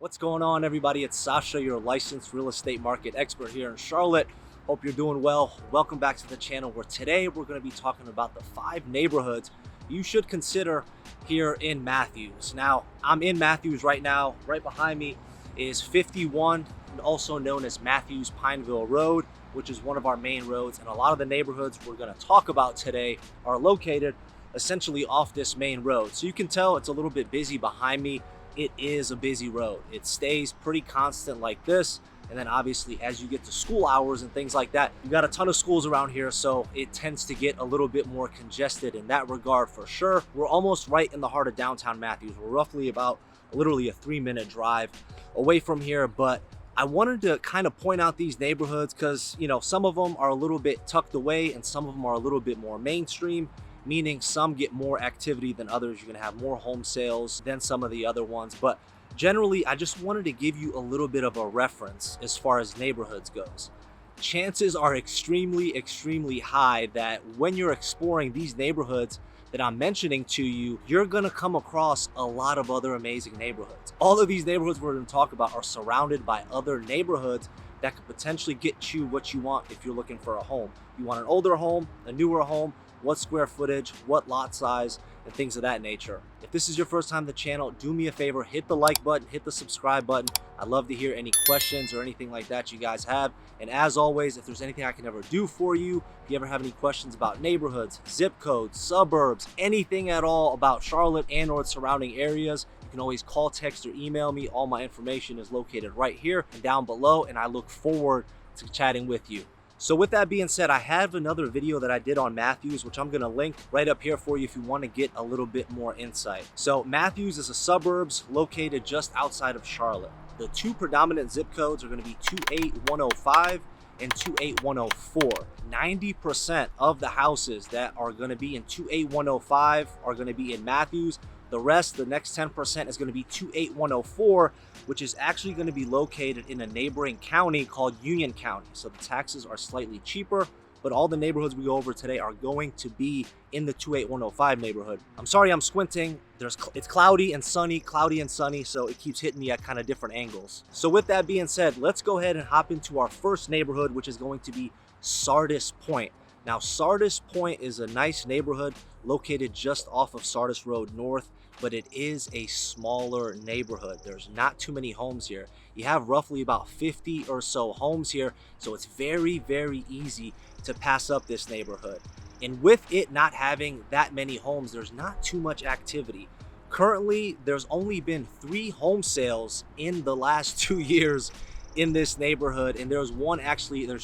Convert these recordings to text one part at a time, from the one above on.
What's going on, everybody? It's Sasha, your licensed real estate market expert here in Charlotte. Hope you're doing well. Welcome back to the channel, where today we're going to be talking about the 5 neighborhoods you should consider here in Matthews. Now, I'm in Matthews right now. Right behind me is 51, also known as Matthews Pineville Road, which is one of our main roads. And a lot of the neighborhoods we're going to talk about today are located essentially off this main road. So you can tell it's a little bit busy behind me. It is a busy road. It stays pretty constant like this. And then obviously as you get to school hours and things like that, you got a ton of schools around here, so it tends to get a little bit more congested in that regard for sure. We're almost right in the heart of downtown Matthews. We're roughly about literally a 3-minute drive away from here, but I wanted to kind of point out these neighborhoods because, you know, some of them are a little bit tucked away and some of them are a little bit more mainstream, meaning some get more activity than others. You're gonna have more home sales than some of the other ones, but generally I just wanted to give you a little bit of a reference as far as neighborhoods goes. Chances are extremely high that when you're exploring these neighborhoods that I'm mentioning to you, you're gonna come across a lot of other amazing neighborhoods. All of these neighborhoods we're gonna talk about are surrounded by other neighborhoods that could potentially get you what you want if you're looking for a home. You want an older home, a newer home, what square footage, what lot size, and things of that nature. If this is your first time on the channel, do me a favor, hit the like button, hit the subscribe button. I'd love to hear any questions or anything like that you guys have. And as always, if there's anything I can ever do for you, if you ever have any questions about neighborhoods, zip codes, suburbs, anything at all about Charlotte and or surrounding areas, you can always call, text, or email me. All my information is located right here and down below, and I look forward to chatting with you. So with that being said, I have another video that I did on Matthews, which I'm gonna link right up here for you if you want to get a little bit more insight. So Matthews is a suburbs located just outside of Charlotte. The 2 predominant zip codes are gonna be 28105 and 28104. 90% of the houses that are gonna be in 28105 are gonna be in Matthews. The rest, the next 10%, is going to be 28104, which is actually going to be located in a neighboring county called Union County. So the taxes are slightly cheaper, but all the neighborhoods we go over today are going to be in the 28105 neighborhood. I'm sorry I'm squinting. It's cloudy and sunny, so it keeps hitting me at kind of different angles. So with that being said, let's go ahead and hop into our first neighborhood, which is going to be Sardis Point. Now, Sardis Point is a nice neighborhood located just off of Sardis Road North, but it is a smaller neighborhood. There's not too many homes here. You have roughly about 50 or so homes here, so it's very easy to pass up this neighborhood. And with it not having that many homes, there's not too much activity. Currently, there's only been 3 home sales in the last 2 years in this neighborhood, and there's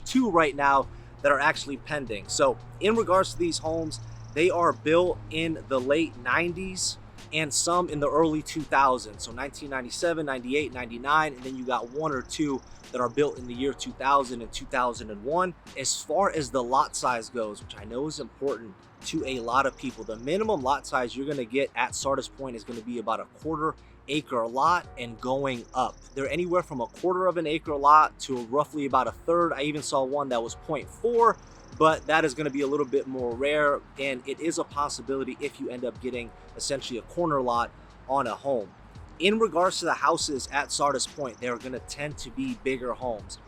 2 right now that are actually pending. So in regards to these homes, they are built in the late 90s and some in the early 2000s. So 1997, 98, 99, and then you got 1 or 2 that are built in the year 2000 and 2001. As far as the lot size goes, which I know is important to a lot of people, the minimum lot size you're gonna get at Sardis Point is gonna be about a 1/4 acre lot and going up. They're anywhere from a 1/4 of an acre lot to roughly about a 1/3. I even saw one that was 0.4, but that is going to be a little bit more rare, and it is a possibility if you end up getting essentially a corner lot on a home. In regards to the houses at Sardis Point, they're going to tend to be bigger homes,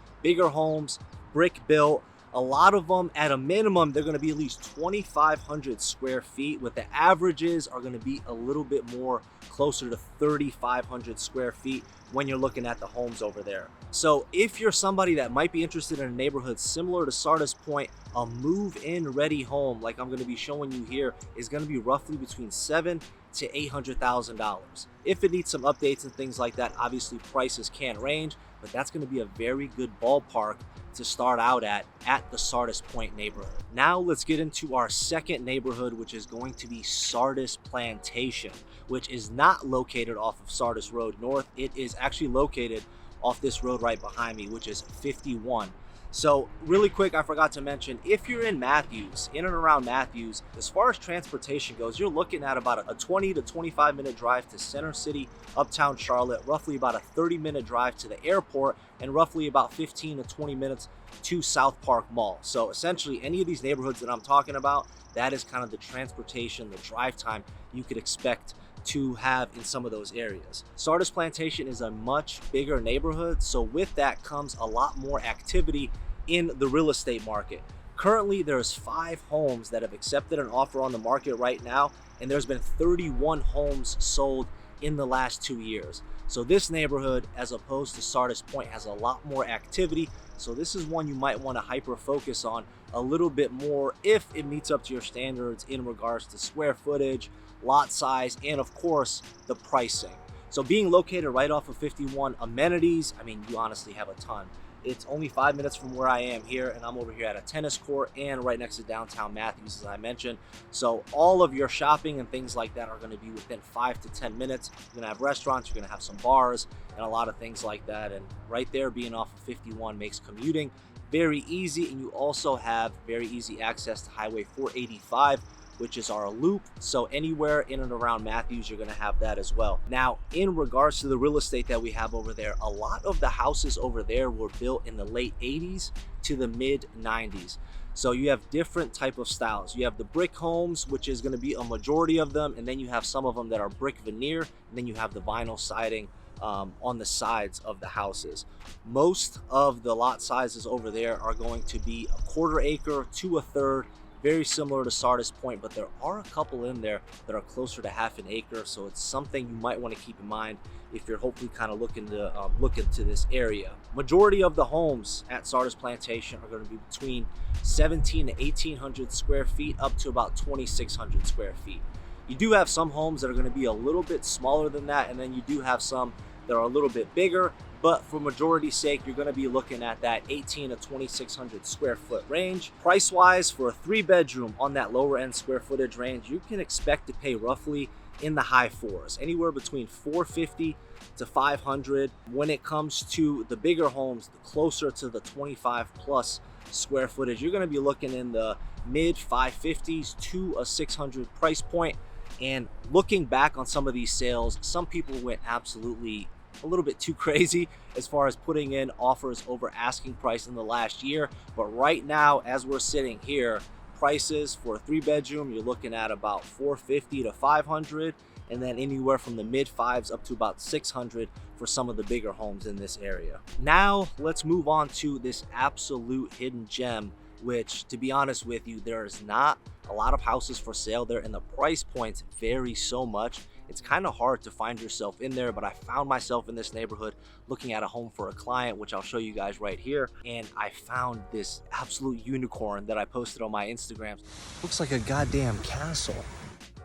brick built. A lot of them, at a minimum, they're going to be at least 2,500 square feet, with the averages are going to be a little bit more closer to 3,500 square feet when you're looking at the homes over there. So if you're somebody that might be interested in a neighborhood similar to Sardis Point, a move-in ready home like I'm going to be showing you here is going to be roughly between $700,000 to $800,000. If it needs some updates and things like that, obviously prices can range, but that's going to be a very good ballpark to start out at the Sardis Point neighborhood. Now let's get into our second neighborhood, which is going to be Sardis Plantation, which is not located off of Sardis Road North. It is actually located off this road right behind me, which is 51. So really quick, I forgot to mention, if you're in Matthews, in and around Matthews, as far as transportation goes, you're looking at about a 20 to 25 minute drive to Center City, uptown Charlotte, roughly about a 30-minute drive to the airport, and roughly about 15 to 20 minutes to South Park Mall. So essentially, any of these neighborhoods that I'm talking about, that is kind of the transportation, the drive time you could expect to have in some of those areas. Sardis Plantation is a much bigger neighborhood, so with that comes a lot more activity in the real estate market. Currently, there's 5 homes that have accepted an offer on the market right now, and there's been 31 homes sold in the last 2 years. So this neighborhood, as opposed to Sardis Point, has a lot more activity. So this is one you might want to hyper focus on a little bit more if it meets up to your standards in regards to square footage, lot size, and of course, the pricing. So being located right off of 51, amenities, I mean, you honestly have a ton. It's only 5 minutes from where I am here, and I'm over here at a tennis court and right next to downtown Matthews, as I mentioned. So all of your shopping and things like that are going to be within 5 to 10 minutes. You're going to have restaurants, you're going to have some bars, and a lot of things like that. And right there, being off of 51 makes commuting very easy, and you also have very easy access to Highway 485, which is our loop. So anywhere in and around Matthews, you're gonna have that as well. Now, in regards to the real estate that we have over there, a lot of the houses over there were built in the late 80s to the mid 90s. So you have different type of styles. You have the brick homes, which is gonna be a majority of them, and then you have some of them that are brick veneer, and then you have the vinyl siding on the sides of the houses. Most of the lot sizes over there are going to be a 1/4 acre to a 1/3, very similar to Sardis Point, but there are a couple in there that are closer to 1/2 acre. So it's something you might want to keep in mind if you're hopefully kind of looking to look into this area. Majority of the homes at Sardis Plantation are going to be between 17 to 1800 square feet up to about 2600 square feet. You do have some homes that are going to be a little bit smaller than that, and then you do have some that are a little bit bigger, but for majority's sake, you're going to be looking at that 18 to 2600 square foot range. Price wise, for a 3-bedroom on that lower end square footage range, you can expect to pay roughly in the high 4s, anywhere between 450 to 500. When it comes to the bigger homes, closer to the 25 plus square footage, you're going to be looking in the mid 550s to a 600 price point. And looking back on some of these sales, some people went absolutely a little bit too crazy as far as putting in offers over asking price in the last year. But right now, as we're sitting here, prices for a 3-bedroom, you're looking at about 450 to 500, and then anywhere from the mid 5s up to about 600 for some of the bigger homes in this area. Now let's move on to this absolute hidden gem, which, to be honest with you, there is not a lot of houses for sale there, and the price points vary so much. It's kind of hard to find yourself in there, but I found myself in this neighborhood looking at a home for a client, which I'll show you guys right here. And I found this absolute unicorn that I posted on my Instagram. Looks like a goddamn castle.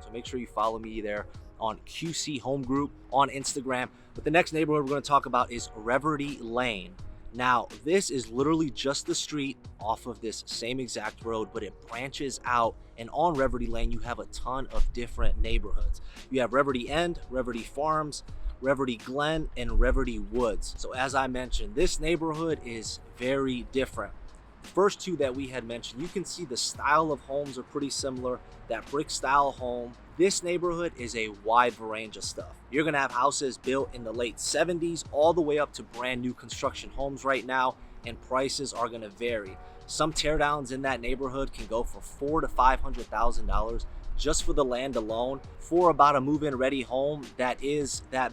So make sure you follow me there on QC Home Group on Instagram. But the next neighborhood we're going to talk about is Remington Lane. Now, this is literally just the street off of this same exact road, but it branches out, and on Remington Lane, you have a ton of different neighborhoods. You have Remington End, Remington Farms, Remington Glen, and Remington Woods. So as I mentioned, this neighborhood is very different. The first two that we had mentioned, you can see the style of homes are pretty similar. That brick style home. This neighborhood is a wide range of stuff. You're gonna have houses built in the late 70s all the way up to brand new construction homes right now, and prices are gonna vary. Some teardowns in that neighborhood can go for $400,000 to $500,000 just for the land alone. For about a move-in ready home that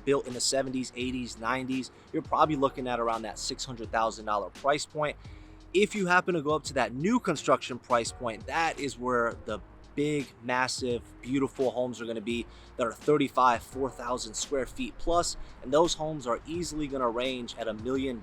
built in the 70s, 80s, 90s, you're probably looking at around that $600,000 price point. If you happen to go up to that new construction price point, that is where the big, massive, beautiful homes are going to be that are 35, 4,000 square feet plus, and those homes are easily going to range at $1 million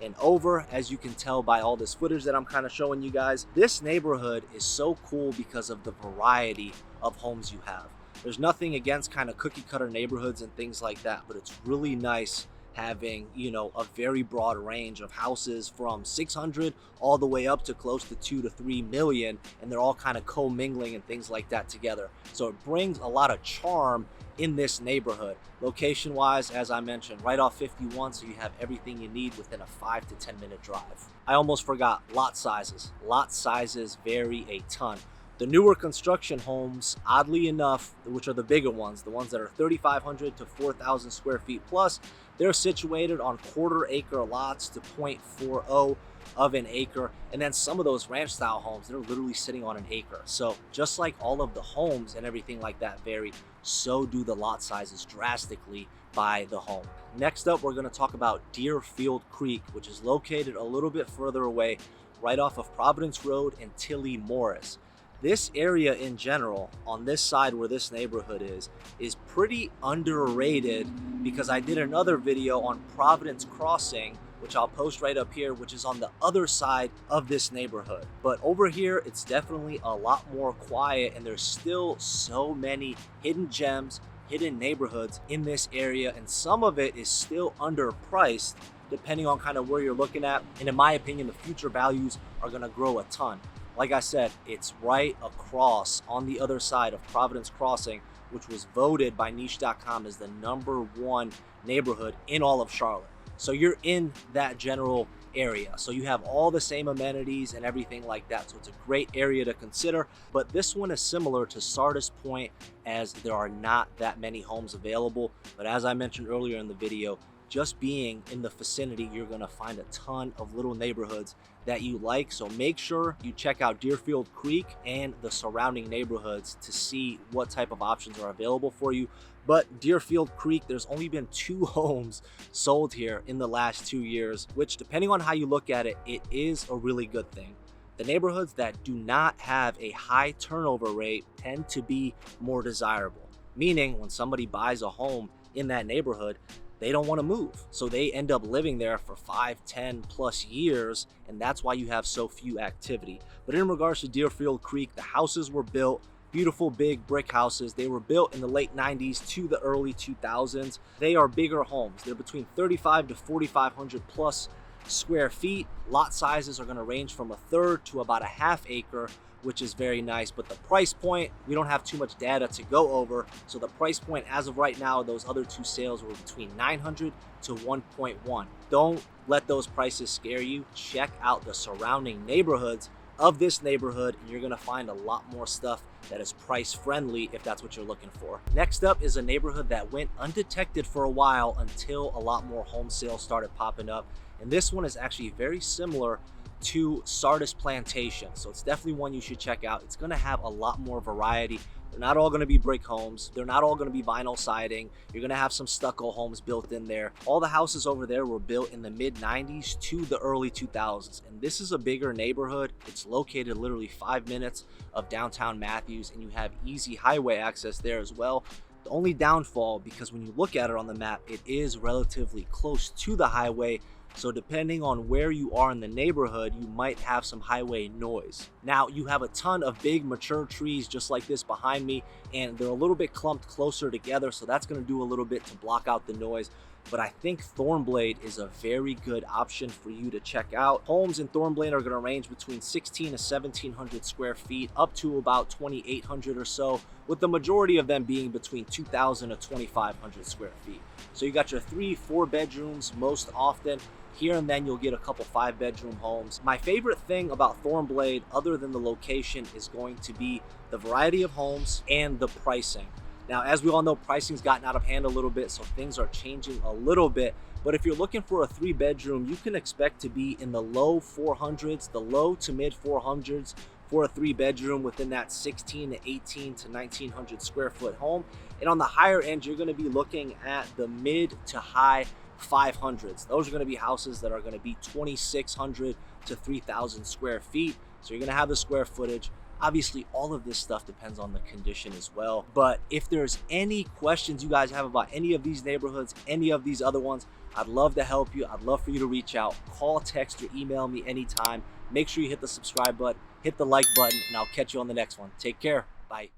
and over, as you can tell by all this footage that I'm kind of showing you guys. This neighborhood is so cool because of the variety of homes you have. There's nothing against kind of cookie cutter neighborhoods and things like that, but it's really nice having, you know, a very broad range of houses from 600 all the way up to close to 2 to 3 million, and they're all kind of commingling and things like that together. So it brings a lot of charm in this neighborhood. Location wise, as I mentioned, right off 51, so you have everything you need within a 5 to 10 minute drive. I almost forgot lot sizes. Lot sizes vary a ton. The newer construction homes, oddly enough, which are the bigger ones, the ones that are 3,500 to 4,000 square feet plus, They're situated on quarter-acre lots to 0.40 of an acre, and then some of those ranch style homes, they're literally sitting on an acre. So just like all of the homes and everything like that vary, so do the lot sizes drastically by the home. Next up, we're going to talk about Deerfield Creek, which is located a little bit further away, right off of Providence Road and Tilly Morris. This area in general, on this side where this neighborhood is pretty underrated, because I did another video on Providence Crossing, which I'll post right up here, which is on the other side of this neighborhood. But over here, it's definitely a lot more quiet, and there's still so many hidden gems, hidden neighborhoods in this area, and some of it is still underpriced depending on kind of where you're looking at. And in my opinion, the future values are gonna grow a ton. Like I said, it's right across on the other side of Providence Crossing, which was voted by niche.com as the #1 neighborhood in all of Charlotte. So you're in that general area. So you have all the same amenities and everything like that. So it's a great area to consider. But this one is similar to Sardis Point, as there are not that many homes available. But as I mentioned earlier in the video, just being in the vicinity, you're gonna find a ton of little neighborhoods that you like. So make sure you check out Deerfield Creek and the surrounding neighborhoods to see what type of options are available for you. But Deerfield Creek, there's only been 2 homes sold here in the last 2 years, which, depending on how you look at it, it is a really good thing. The neighborhoods that do not have a high turnover rate tend to be more desirable, meaning when somebody buys a home in that neighborhood, they don't want to move. So they end up living there for 5, 10 plus years, and that's why you have so few activity. But in regards to Deerfield Creek, the houses were built, beautiful big brick houses. They were built in the late 90s to the early 2000s. They are bigger homes. They're between 35 to 4,500 plus square feet. Lot sizes are going to range from 1/3 to about 1/2 acre, which is very nice. But the price point, we don't have too much data to go over. So the price point as of right now, those other 2 sales were between 900 to 1.1. Don't let those prices scare you. Check out the surrounding neighborhoods of this neighborhood, and you're gonna find a lot more stuff that is price friendly if that's what you're looking for. Next up is a neighborhood that went undetected for a while until a lot more home sales started popping up. And this one is actually very similar to Sardis Plantation. So it's definitely one you should check out. It's gonna have a lot more variety. They're not all gonna be brick homes. They're not all gonna be vinyl siding. You're gonna have some stucco homes built in there. All the houses over there were built in the mid-90s to the early 2000s. And this is a bigger neighborhood. It's located literally 5 minutes of downtown Matthews, and you have easy highway access there as well. The only downfall, because when you look at it on the map, it is relatively close to the highway. So depending on where you are in the neighborhood, you might have some highway noise. Now, you have a ton of big mature trees just like this behind me, and they're a little bit clumped closer together, so that's going to do a little bit to block out the noise. But I think Thornblade is a very good option for you to check out. Homes in Thornblade are going to range between 1,600 to 1,700 square feet up to about 2,800 or so, with the majority of them being between 2,000 to 2,500 square feet. So you got your 3-4 bedrooms most often. Here and then you'll get a couple 5-bedroom homes. My favorite thing about Thornblade, other than the location, is going to be the variety of homes and the pricing. Now, as we all know, pricing's gotten out of hand a little bit, so things are changing a little bit. But if you're looking for a 3-bedroom, you can expect to be in the low 400s, the low to mid 400s for a 3-bedroom within that 16 to 18 to 1,900 square foot home. And on the higher end, you're going to be looking at the mid to high 500s. Those are going to be houses that are going to be 2,600 to 3,000 square feet. So you're going to have the square footage. Obviously, all of this stuff depends on the condition as well. But if there's any questions you guys have about any of these neighborhoods, any of these other ones, I'd love to help you. I'd love for you to reach out. Call, text, or email me anytime. Make sure you hit the subscribe button, hit the like button, and I'll catch you on the next one. Take care. Bye.